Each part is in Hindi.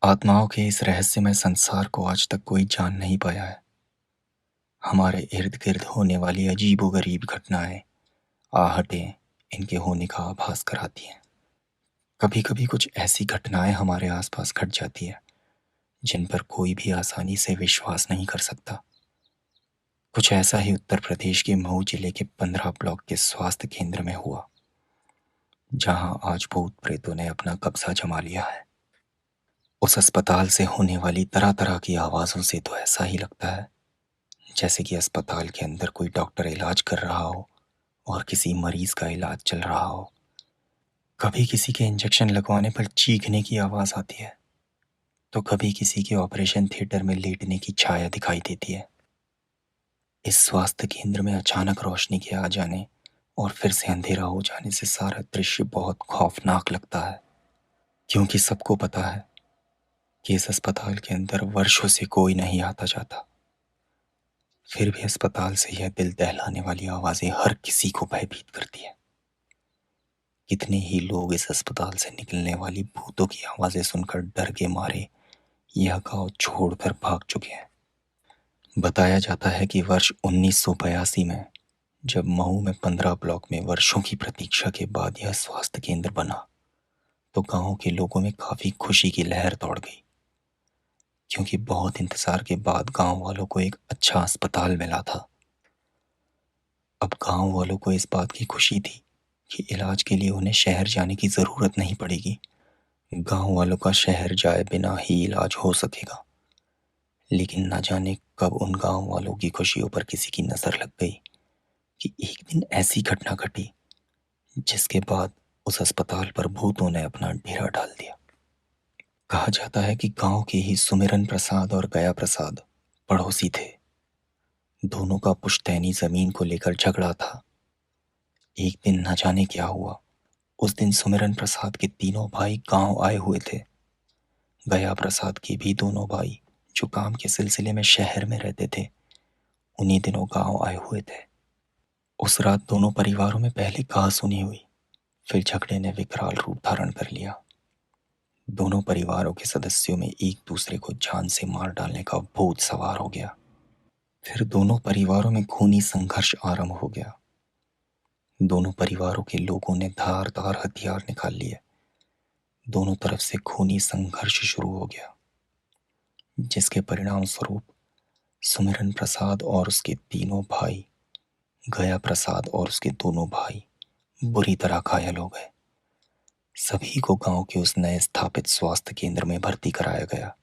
आत्माओं के इस रहस्यमय संसार को आज तक कोई जान नहीं पाया है। हमारे इर्द गिर्द होने वाली अजीबोगरीब घटनाएं, आहटें इनके होने का आभास कराती हैं। कभी कभी कुछ ऐसी घटनाएं हमारे आसपास घट जाती है जिन पर कोई भी आसानी से विश्वास नहीं कर सकता। कुछ ऐसा ही उत्तर प्रदेश के मऊ जिले के 15 ब्लॉक के स्वास्थ्य केंद्र में हुआ, जहां आज भूत प्रेतों ने अपना कब्जा जमा लिया है। उस अस्पताल से होने वाली तरह तरह की आवाजों से तो ऐसा ही लगता है जैसे कि अस्पताल के अंदर कोई डॉक्टर इलाज कर रहा हो और किसी मरीज का इलाज चल रहा हो। कभी किसी के इंजेक्शन लगवाने पर चीखने की आवाज आती है, तो कभी किसी के ऑपरेशन थिएटर में लेटने की छाया दिखाई देती है। इस स्वास्थ्य केंद्र में अचानक रोशनी के आ जाने और फिर से अंधेरा हो जाने से सारा दृश्य बहुत खौफनाक लगता है, क्योंकि सबको पता है कि इस अस्पताल के अंदर वर्षों से कोई नहीं आता जाता। फिर भी अस्पताल से यह दिल दहलाने वाली आवाजें हर किसी को भयभीत करती है। कितने ही लोग इस अस्पताल से निकलने वाली भूतों की आवाजें सुनकर डर के मारे यह गांव छोड़कर भाग चुके हैं। बताया जाता है कि वर्ष 1982 में जब महू में 15 ब्लॉक में वर्षों की प्रतीक्षा के बाद यह स्वास्थ्य केंद्र बना, तो गांव के लोगों में काफी खुशी की लहर दौड़ गई, क्योंकि बहुत इंतजार के बाद गांव वालों को एक अच्छा अस्पताल मिला था। अब गांव वालों को इस बात की खुशी थी कि इलाज के लिए उन्हें शहर जाने की जरूरत नहीं पड़ेगी। गांव वालों का शहर जाए बिना ही इलाज हो सकेगा। लेकिन न जाने कब उन गांव वालों की खुशियों पर किसी की नजर लग गई कि एक दिन ऐसी घटना घटी जिसके बाद उस अस्पताल पर भूतों ने अपना डेरा डाल दिया। कहा जाता है कि गांव के ही सुमिरन प्रसाद और गया प्रसाद पड़ोसी थे। दोनों का पुश्तैनी जमीन को लेकर झगड़ा था। एक दिन न जाने क्या हुआ, उस दिन सुमिरन प्रसाद के तीनों भाई गांव आए हुए थे। गया प्रसाद के भी दोनों भाई जो काम के सिलसिले में शहर में रहते थे, उन्हीं दिनों गांव आए हुए थे। उस रात दोनों परिवारों में पहले कहासुनी हुई, फिर झगड़े ने विकराल रूप धारण कर लिया। दोनों परिवारों के सदस्यों में एक दूसरे को जान से मार डालने का भूत सवार हो गया। फिर दोनों परिवारों में खूनी संघर्ष आरंभ हो गया। दोनों परिवारों के लोगों ने धारदार हथियार निकाल लिए। दोनों तरफ से खूनी संघर्ष शुरू हो गया, जिसके परिणाम स्वरूप सुमिरन प्रसाद और उसके तीनों भाई, गया प्रसाद और उसके दोनों भाई बुरी तरह घायल हो गए। सभी को गांव के उस नए स्थापित स्वास्थ्य केंद्र में भर्ती कराया गया।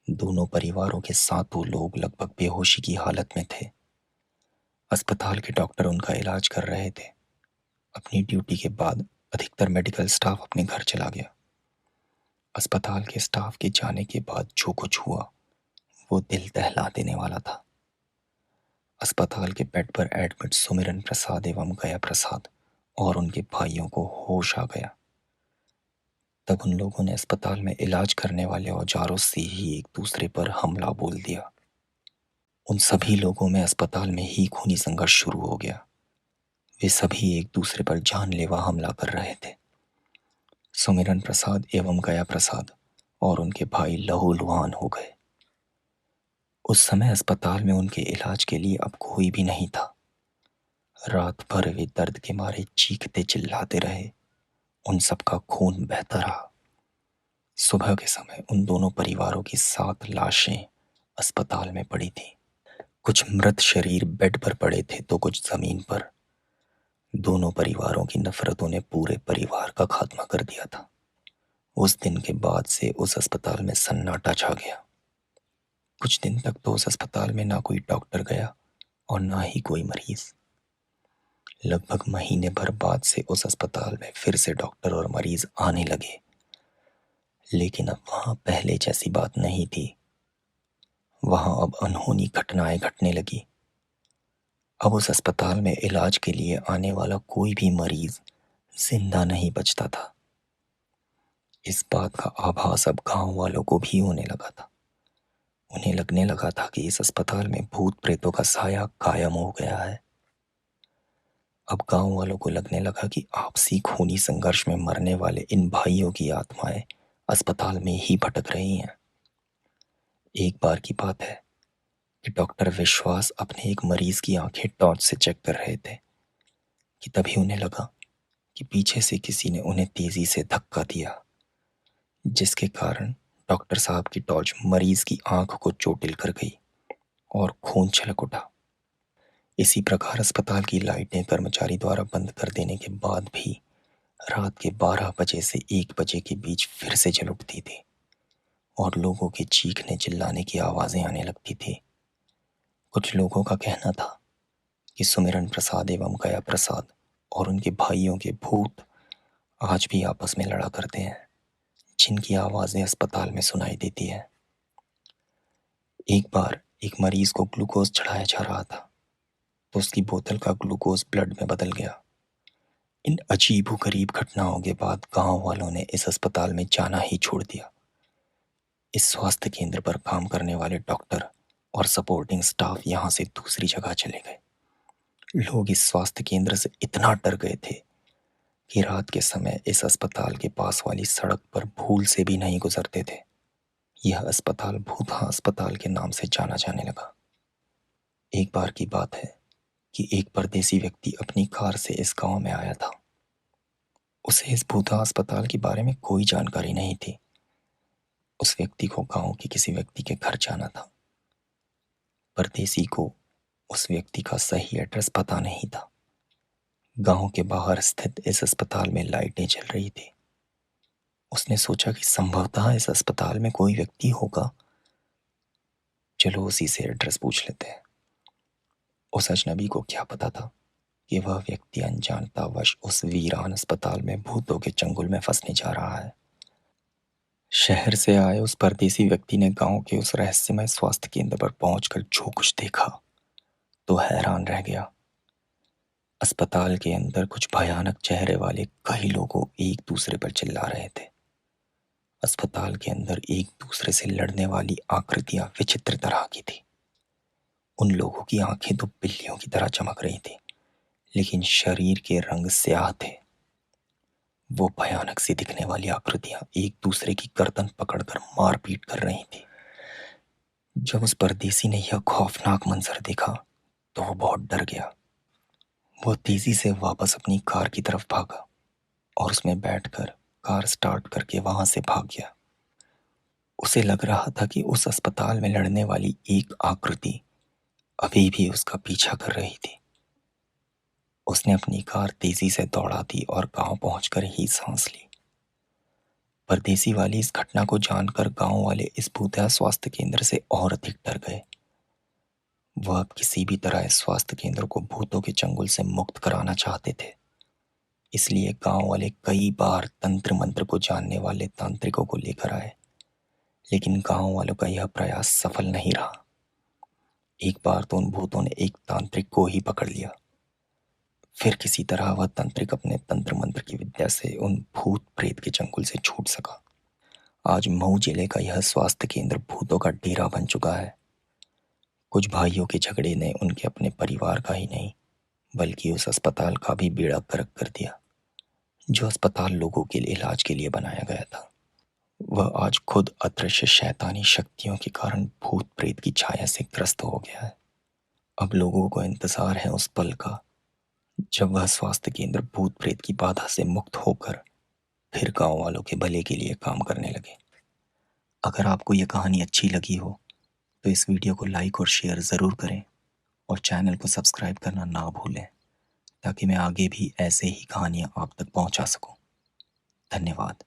दोनों परिवारों के सातों लोग लगभग बेहोशी की हालत में थे। अस्पताल के डॉक्टर उनका इलाज कर रहे थे। अपनी ड्यूटी के बाद अधिकतर मेडिकल स्टाफ अपने घर चला गया। अस्पताल के स्टाफ के जाने के बाद जो कुछ हुआ वो दिल दहला देने वाला था। अस्पताल के बेड पर एडमिट सुमिरन प्रसाद एवं गया प्रसाद और उनके भाइयों को होश आ गया। तब उन लोगों ने अस्पताल में इलाज करने वाले औजारों से ही एक दूसरे पर हमला बोल दिया। उन सभी लोगों में अस्पताल में ही खूनी संघर्ष शुरू हो गया। वे सभी एक दूसरे पर जानलेवा हमला कर रहे थे। सुमिरन प्रसाद एवं गया प्रसाद और उनके भाई लहूलुहान हो गए। उस समय अस्पताल में उनके इलाज के लिए अब कोई भी नहीं था। रात भर वे दर्द के मारे चीखते चिल्लाते रहे। उन सबका खून बहता रहा। सुबह के समय उन दोनों परिवारों की 7 लाशें अस्पताल में पड़ी थी। कुछ मृत शरीर बेड पर पड़े थे तो कुछ जमीन पर। दोनों परिवारों की नफरतों ने पूरे परिवार का खात्मा कर दिया था। उस दिन के बाद से उस अस्पताल में सन्नाटा छा गया। कुछ दिन तक तो उस अस्पताल में ना कोई डॉक्टर गया और ना ही कोई मरीज। लगभग महीने भर बाद से उस अस्पताल में फिर से डॉक्टर और मरीज आने लगे, लेकिन अब वहां पहले जैसी बात नहीं थी। वहां अब अनहोनी घटनाएं घटने लगी। अब उस अस्पताल में इलाज के लिए आने वाला कोई भी मरीज जिंदा नहीं बचता था। इस बात का आभास अब गांव वालों को भी होने लगा था। उन्हें लगने लगा था कि इस अस्पताल में भूत प्रेतों का साया कायम हो गया है। अब गांव वालों को लगने लगा कि आपसी खूनी संघर्ष में मरने वाले इन भाइयों की आत्माएं अस्पताल में ही भटक रही हैं। एक बार की बात है कि डॉक्टर विश्वास अपने एक मरीज की आंखें टॉर्च से चेक कर रहे थे कि तभी उन्हें लगा कि पीछे से किसी ने उन्हें तेजी से धक्का दिया, जिसके कारण डॉक्टर साहब की टॉर्च मरीज की आंख को चोटिल कर गई और खून छलक उठा। इसी प्रकार अस्पताल की लाइटें कर्मचारी द्वारा बंद कर देने के बाद भी रात के 12 बजे से 1 बजे के बीच फिर से जल उठती थी और लोगों के चीखने चिल्लाने की आवाजें आने लगती थी। कुछ लोगों का कहना था कि सुमिरन प्रसाद एवं गया प्रसाद और उनके भाइयों के भूत आज भी आपस में लड़ा करते हैं, जिनकी आवाजें अस्पताल में सुनाई देती है। एक बार एक मरीज को ग्लूकोज चढ़ाया जा रहा था तो उसकी बोतल का ग्लूकोज ब्लड में बदल गया। इन अजीबोगरीब घटनाओं के बाद गांव वालों ने इस अस्पताल में जाना ही छोड़ दिया। इस स्वास्थ्य केंद्र पर काम करने वाले डॉक्टर और सपोर्टिंग स्टाफ यहां से दूसरी जगह चले गए। लोग इस स्वास्थ्य केंद्र से इतना डर गए थे कि रात के समय इस अस्पताल के पास वाली सड़क पर भूल से भी नहीं गुजरते थे। यह अस्पताल भूतहा अस्पताल के नाम से जाना जाने लगा। एक बार की बात है कि एक परदेसी व्यक्ति अपनी कार से इस गांव में आया था। उसे इस भूतहा अस्पताल के बारे में कोई जानकारी नहीं थी। उस व्यक्ति को गांव के किसी व्यक्ति के घर जाना था। परदेसी को उस व्यक्ति का सही एड्रेस पता नहीं था। गांव के बाहर स्थित इस अस्पताल में लाइटें जल रही थी। उसने सोचा कि संभवतः इस अस्पताल में कोई व्यक्ति होगा, चलो उसी से एड्रेस पूछ लेते हैं। उस अजनबी को क्या पता था कि वह व्यक्ति अनजानतावश उस वीरान अस्पताल में भूतों के चंगुल में फंसने जा रहा है। शहर से आए उस परदेसी व्यक्ति ने गांव के उस रहस्यमय स्वास्थ्य केंद्र पर पहुंचकर जो कुछ देखा तो हैरान रह गया। अस्पताल के अंदर कुछ भयानक चेहरे वाले कई लोग एक दूसरे पर चिल्ला रहे थे। अस्पताल के अंदर एक दूसरे से लड़ने वाली आकृतियां विचित्र तरह की थी। उन लोगों की आंखें तो बिल्लियों की तरह चमक रही थी, लेकिन शरीर के रंग स्याह थे। वो भयानक सी दिखने वाली आकृतियां एक दूसरे की गर्दन पकड़कर मारपीट कर रही थी। जब उस परदेसी ने यह खौफनाक मंजर देखा तो वो बहुत डर गया। वो तेजी से वापस अपनी कार की तरफ भागा और उसमें बैठकर कार स्टार्ट करके वहां से भाग गया। उसे लग रहा था कि उस अस्पताल में लड़ने वाली एक आकृति अभी भी उसका पीछा कर रही थी। उसने अपनी कार तेजी से दौड़ा दी और गांव पहुंचकर ही सांस ली। परदेसी वाली इस घटना को जानकर गांव वाले इस भूतिया स्वास्थ्य केंद्र से और अधिक डर गए। वह अब किसी भी तरह इस स्वास्थ्य केंद्र को भूतों के चंगुल से मुक्त कराना चाहते थे। इसलिए गांव वाले कई बार तंत्र मंत्र को जानने वाले तांत्रिकों को लेकर आए, लेकिन गांव वालों का यह प्रयास सफल नहीं रहा। एक बार तो उन भूतों ने एक तांत्रिक को ही पकड़ लिया। फिर किसी तरह वह तांत्रिक अपने तंत्र मंत्र की विद्या से उन भूत प्रेत के चंगुल से छूट सका। आज मऊ जिले का यह स्वास्थ्य केंद्र भूतों का डेरा बन चुका है। कुछ भाइयों के झगड़े ने उनके अपने परिवार का ही नहीं बल्कि उस अस्पताल का भी बेड़ा गर्क कर दिया, जो अस्पताल लोगों के इलाज के लिए बनाया गया था। वह आज खुद अदृश्य शैतानी शक्तियों के कारण भूत प्रेत की छाया से ग्रस्त हो गया है। अब लोगों को इंतजार है उस पल का जब वह स्वास्थ्य केंद्र भूत प्रेत की बाधा से मुक्त होकर फिर गांव वालों के भले के लिए काम करने लगे। अगर आपको यह कहानी अच्छी लगी हो तो इस वीडियो को लाइक और शेयर ज़रूर करें और चैनल को सब्सक्राइब करना ना भूलें, ताकि मैं आगे भी ऐसे ही कहानियाँ आप तक पहुँचा सकूँ। धन्यवाद।